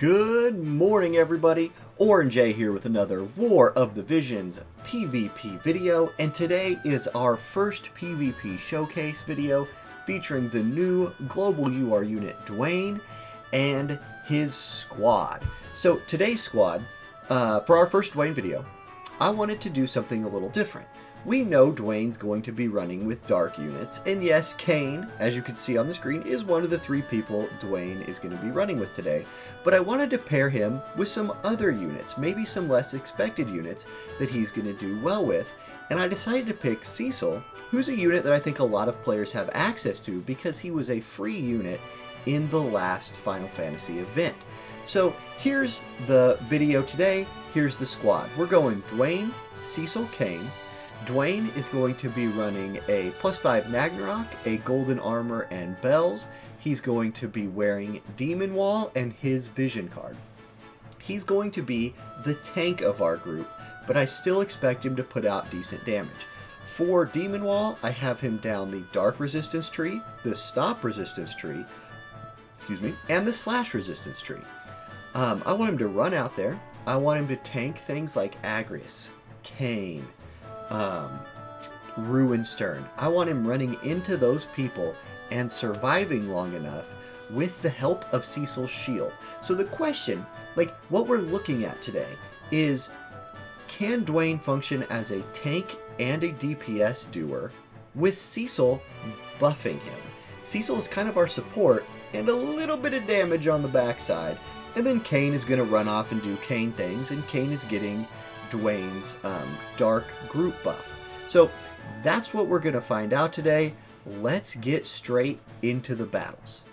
Good morning, everybody. Auronnj here with another War of the Visions PvP video, and today is our first PvP showcase video featuring the new global UR unit Duane and his squad. So today's squad, for our first Duane video, I wanted to do something a little different. We know Duane's going to be running with dark units, and yes, Kain, as you can see on the screen, is one of the 3 people Duane is going to be running with today. But I wanted to pair him with some other units, maybe some less expected units that he's going to do well with, and I decided to pick Cecil, who's a unit that I think a lot of players have access to because he was a free unit in the last Final Fantasy event. So here's the video today, here's the squad. We're going Duane, Cecil, Kain. Duane is going to be running a +5 Nagnarok, a golden armor and bells. He's going to be wearing Demon Wall and his vision card. He's going to be the tank of our group, but I still expect him to put out decent damage. For Demon Wall, I have him down the dark resistance tree, the stop resistance tree, and the slash resistance tree. I want him to run out there. I want him to tank things like Agrias, Kain, Ruinstern. I want him running into those people and surviving long enough with the help of Cecil's shield. So the question, what we're looking at today is, can Duane function as a tank and a DPS doer with Cecil buffing him? Cecil is kind of our support and a little bit of damage on the backside, and then Kain is going to run off and do Kain things, and Kain is getting Duane's dark group buff. So that's what we're going to find out today. Let's get straight into the battles.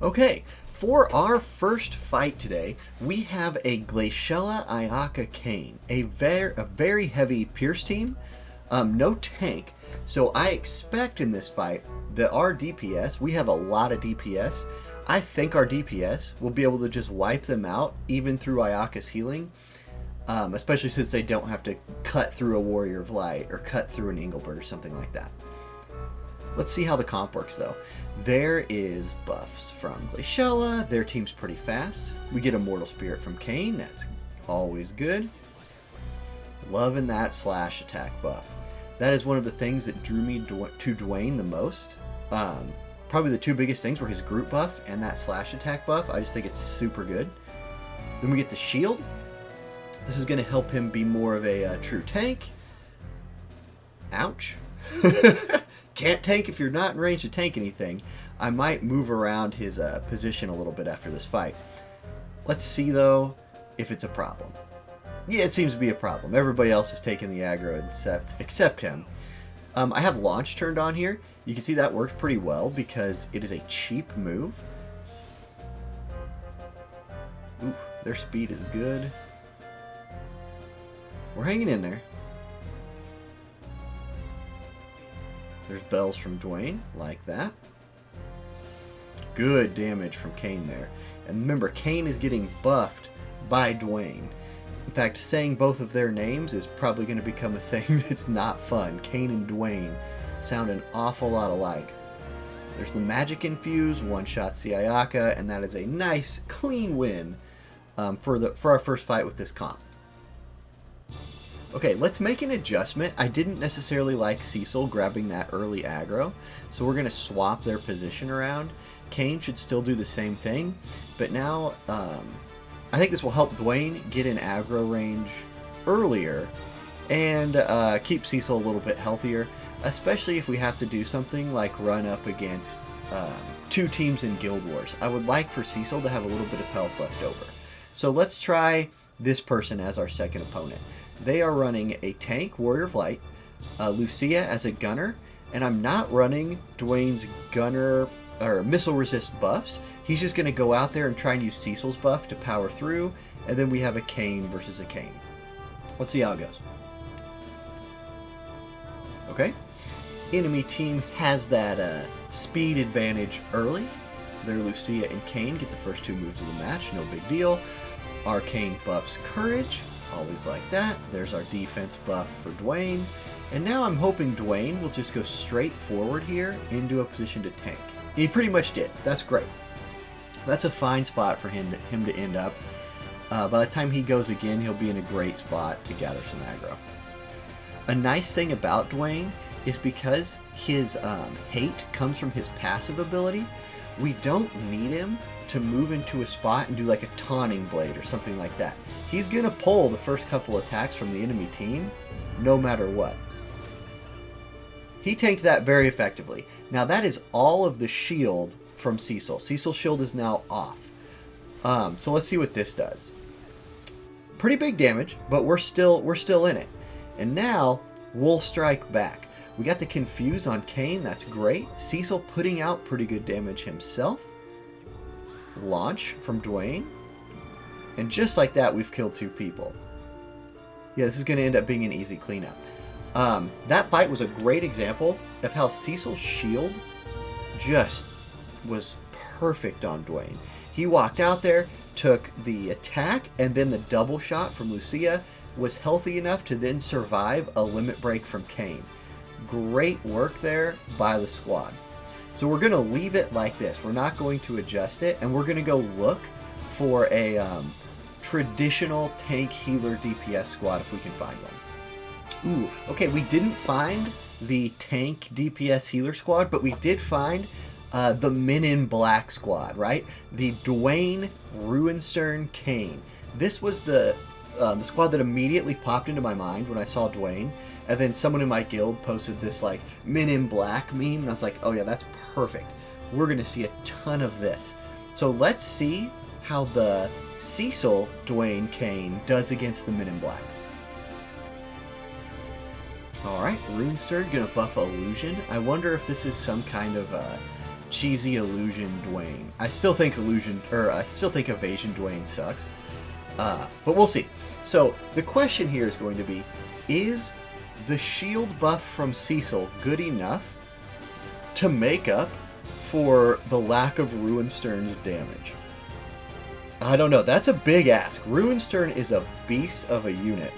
Okay, for our first fight today, we have a Glaciella Ayaka Kain, a very heavy Pierce team, no tank. So I expect in this fight that our DPS, we have a lot of DPS, I think our DPS will be able to just wipe them out even through Ayaka's healing, especially since they don't have to cut through a Warrior of Light or cut through an Engelbert or something like that. Let's see how the comp works though. There is buffs from Glaciella, their team's pretty fast. We get Immortal Spirit from Kain, that's always good. Loving that slash attack buff. That is one of the things that drew me to Duane the most. Probably the 2 biggest things were his group buff and that slash attack buff. I just think it's super good. Then we get the shield. This is going to help him be more of a true tank. Ouch. Can't tank if you're not in range to tank anything. I might move around his position a little bit after this fight. Let's see, though, if it's a problem. Yeah, it seems to be a problem. Everybody else is taking the aggro except him. I have launch turned on here. You can see that works pretty well because it is a cheap move. Ooh, their speed is good. We're hanging in there. There's bells from Duane, like that. Good damage from Kain there. And remember, Kain is getting buffed by Duane. In fact, saying both of their names is probably going to become a thing that's not fun. Kain and Duane sound an awful lot alike. There's the magic infuse, one-shots the Ayaka, and that is a nice, clean win for our first fight with this comp. Okay, let's make an adjustment. I didn't necessarily like Cecil grabbing that early aggro, so we're going to swap their position around. Kain should still do the same thing, but now I think this will help Duane get in aggro range earlier and keep Cecil a little bit healthier, especially if we have to do something like run up against 2 teams in Guild Wars. I would like for Cecil to have a little bit of health left over. So let's try this person as our second opponent. They are running a tank, Warrior of Light, Lucia as a gunner, and I'm not running Duane's gunner or missile resist buffs. He's just going to go out there and try and use Cecil's buff to power through, and then we have a Kain versus a Kain. Let's see how it goes. Okay. Enemy team has that speed advantage early. Their Lucia and Kain get the first 2 moves of the match, no big deal. Our Kain buffs courage, always like that. There's our defense buff for Duane. And now I'm hoping Duane will just go straight forward here into a position to tank. He pretty much did. That's great. That's a fine spot for him to end up. By the time he goes again, he'll be in a great spot to gather some aggro. A nice thing about Duane is because his hate comes from his passive ability, we don't need him to move into a spot and do like a taunting blade or something like that. He's going to pull the first couple attacks from the enemy team no matter what. He tanked that very effectively. Now that is all of the shield from Cecil. Cecil's shield is now off. So let's see what this does. Pretty big damage, but we're still in it. And now we'll strike back. We got the confuse on Kain. That's great. Cecil putting out pretty good damage himself. Launch from Duane. And just like that, we've killed 2 people. Yeah, this is going to end up being an easy cleanup. That fight was a great example of how Cecil's shield just was perfect on Duane. He walked out there, took the attack, and then the double shot from Lucia, was healthy enough to then survive a limit break from Kain. Great work there by the squad. So we're going to leave it like this. We're not going to adjust it, and we're going to go look for a traditional tank healer DPS squad if we can find one. Ooh, okay, we didn't find the tank DPS healer squad, but we did find the Men in Black squad, right? The Duane, Ruinstern, Kain. This was the squad that immediately popped into my mind when I saw Duane, and then someone in my guild posted this like Men in Black meme, and I was like, oh yeah, that's perfect. We're gonna see a ton of this. So let's see how the Cecil, Duane, Kain does against the Men in Black. Alright, Ruinstern gonna buff Illusion. I wonder if this is some kind of cheesy illusion Duane. I still think evasion Duane sucks. But we'll see. So the question here is going to be, is the shield buff from Cecil good enough to make up for the lack of Ruinstern's damage? I don't know. That's a big ask. Ruinstern is a beast of a unit.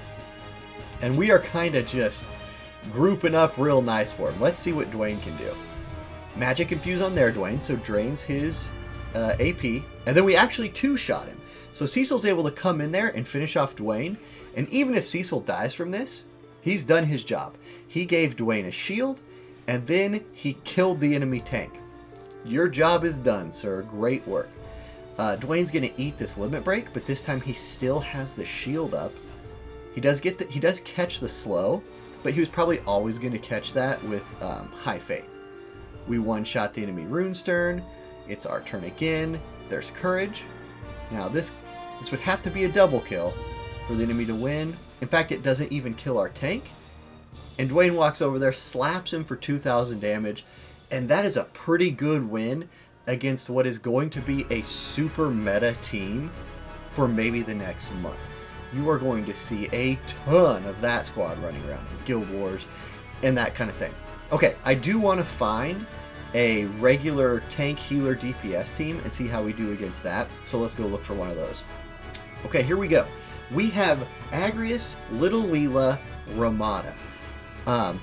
And we are kind of just grouping up real nice for him. Let's see what Duane can do. Magic Infuse on there, Duane, so drains his AP. And then we actually 2-shot him. So Cecil's able to come in there and finish off Duane. And even if Cecil dies from this, he's done his job. He gave Duane a shield, and then he killed the enemy tank. Your job is done, sir. Great work. Duane's going to eat this limit break, but this time he still has the shield up. He does catch the slow, but he was probably always going to catch that with High Faith. We 1-shot the enemy Ruinstern. It's our turn again. There's Courage. Now this would have to be a double kill for the enemy to win. In fact, it doesn't even kill our tank. And Duane walks over there, slaps him for 2,000 damage, and that is a pretty good win against what is going to be a super meta team for maybe the next month. You are going to see a ton of that squad running around in Guild Wars and that kind of thing. Okay, I do want to find a regular tank healer DPS team and see how we do against that. So let's go look for one of those. Okay, here we go. We have Agrias, ILeela, Ramada.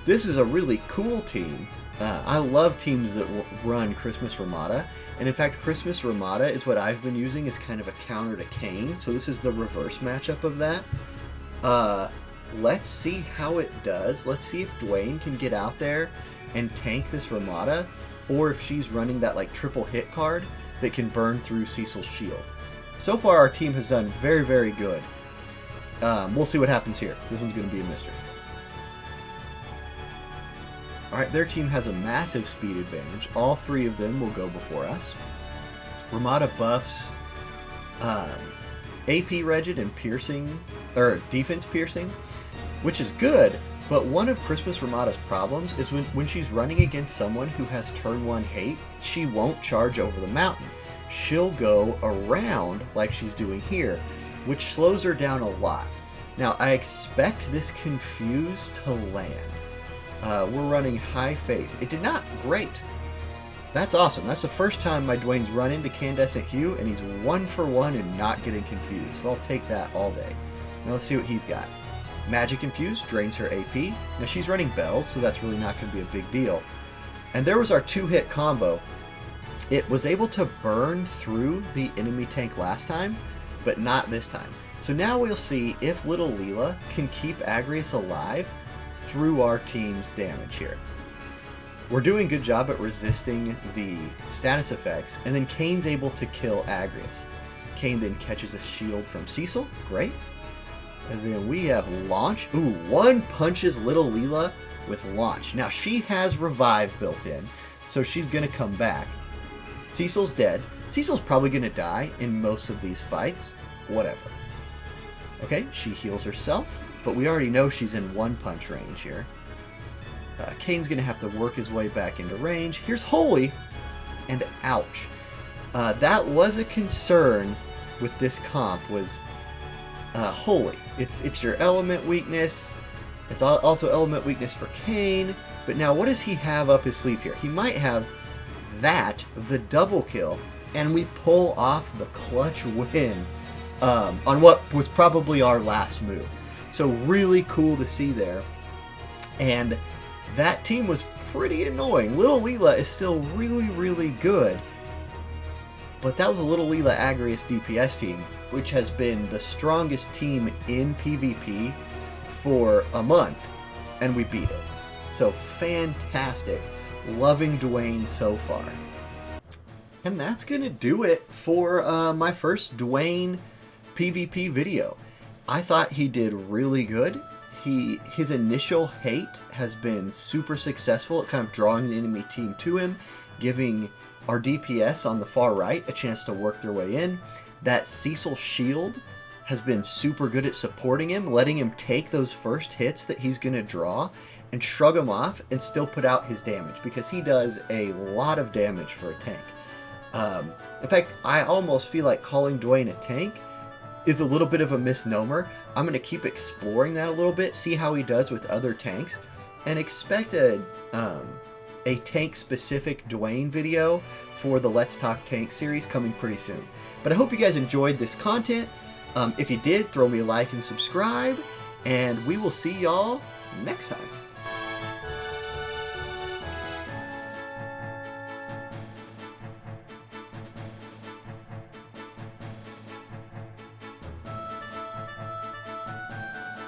This is a really cool team. I love teams that run Christmas Ramada. And in fact, Christmas Ramada is what I've been using as kind of a counter to Kain. So this is the reverse matchup of that. Let's see how it does. Let's see if Duane can get out there and tank this Ramada, or if she's running that like triple hit card that can burn through Cecil's shield. So far our team has done very, very good. We'll see what happens here. This one's going to be a mystery. Alright, their team has a massive speed advantage. All 3 of them will go before us. Ramada buffs AP Regid and piercing, or defense piercing, which is good, but one of Christmas Ramada's problems is when she's running against someone who has turn 1 hate, she won't charge over the mountain. She'll go around like she's doing here, which slows her down a lot. Now, I expect this confuse to land. We're running High Faith. It did not. Great. That's awesome. That's the first time my Duane's run into Candescent Hue, and he's 1 for 1 and not getting confused. So I'll take that all day. Now let's see what he's got. Magic Infused drains her AP. Now she's running bells, so that's really not going to be a big deal. And there was our 2-hit combo. It was able to burn through the enemy tank last time, but not this time. So now we'll see if little Leela can keep Agrias alive through our team's damage here. We're doing a good job at resisting the status effects, and then Kain's able to kill Agrias. Kain then catches a shield from Cecil, great. And then we have Launch. Ooh, one punches little Leela with Launch. Now she has Revive built in, so she's gonna come back. Cecil's dead. Cecil's probably gonna die in most of these fights, whatever. Okay, she heals herself, but we already know she's in 1-punch range here. Kain's going to have to work his way back into range. Here's Holy, and ouch. That was a concern with this comp, was Holy. It's your element weakness. It's also element weakness for Kain. But now what does he have up his sleeve here? He might have that, the double kill, and we pull off the clutch win on what was probably our last move. So really cool to see there. And that team was pretty annoying. Little Leela is still really, really good. But that was a Little Leela Agrias DPS team, which has been the strongest team in PvP for a month, and we beat it. So fantastic. Loving Duane so far. And that's going to do it for my first Duane PvP video. I thought he did really good. His initial hate has been super successful at kind of drawing the enemy team to him, giving our DPS on the far right a chance to work their way in. That Cecil shield has been super good at supporting him, letting him take those first hits that he's going to draw and shrug them off and still put out his damage, because he does a lot of damage for a tank. In fact, I almost feel like calling Duane a tank is a little bit of a misnomer. I'm going to keep exploring that a little bit, see how he does with other tanks, and expect a tank-specific Duane video for the Let's Talk Tank series coming pretty soon. But I hope you guys enjoyed this content. If you did, throw me a like and subscribe, and we will see y'all next time.